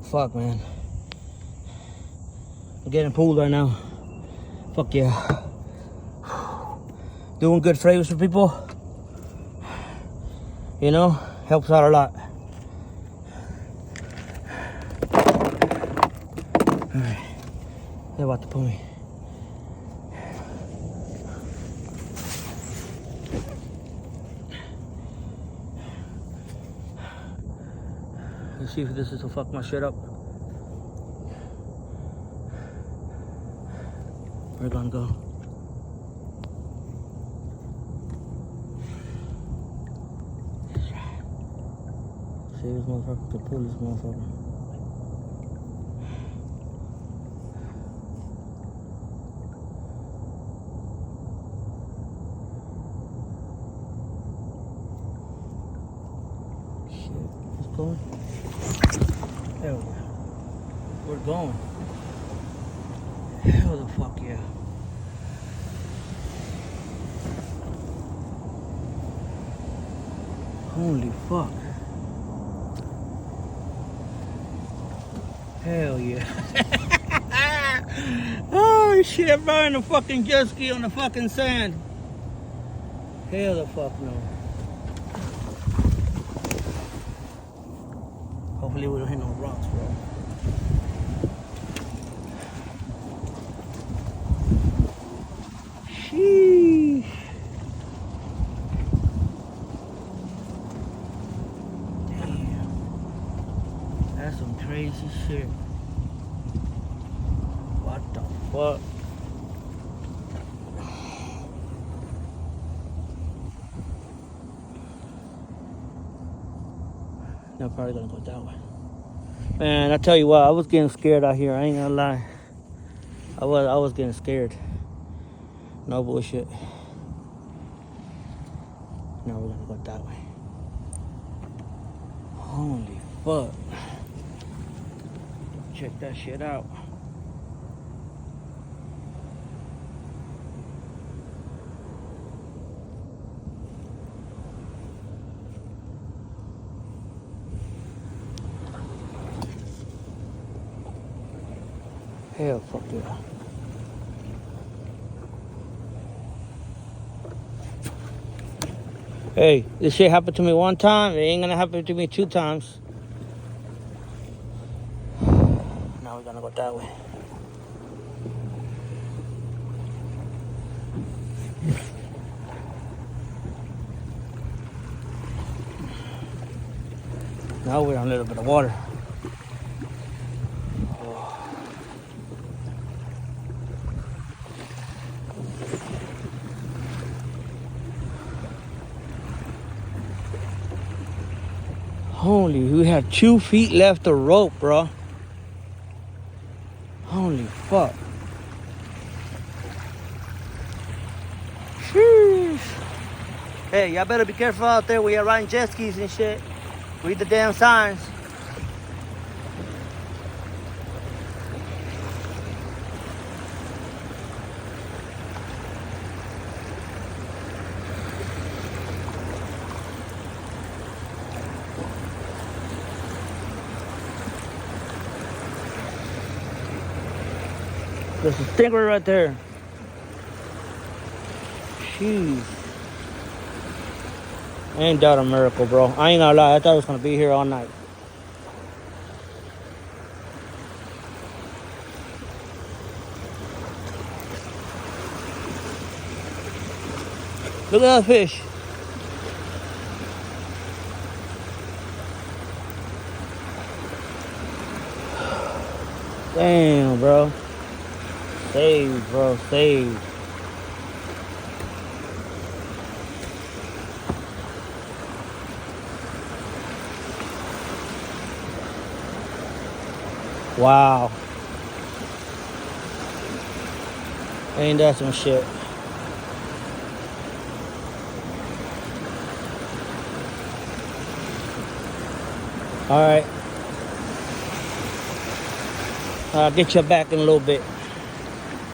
fuck, man. I'm getting pulled right now. Fuck yeah. Doing good favors for people, you know, helps out a lot. Alright, they're about to pull me. Let's see if this is to fuck my shit up. We're gonna go. See this motherfucker could pull this motherfucker. Shit, it's pulling. There we go. We're going. Hell the fuck yeah. Holy fuck. Hell yeah. Oh shit, I'm riding a fucking jet ski on the fucking sand. Hell the fuck no. Hopefully we don't hit no rocks, bro. Sheesh. Damn. That's some crazy shit. What the fuck? I'm probably gonna go that way. Man, I tell you what, I was getting scared out here. I ain't gonna lie. I was getting scared. No bullshit. Now we're gonna go that way. Holy fuck. Check that shit out. Hell fuck yeah. Hey, this shit happened to me one time. It ain't gonna happen to me 2 times. Now we're gonna go that way. Now we're on a little bit of water. Holy, we had 2 feet left of rope, bro. Holy fuck. Sheesh. Hey, y'all better be careful out there when you're riding jet skis and shit. Read the damn signs. There's a stinker right there. Jeez. Ain't that a miracle, bro? I ain't gonna lie, I thought I was gonna be here all night. Look at that fish. Damn, bro. Save, bro, save. Wow. Ain't that some shit? All right. I'll get you back in a little bit.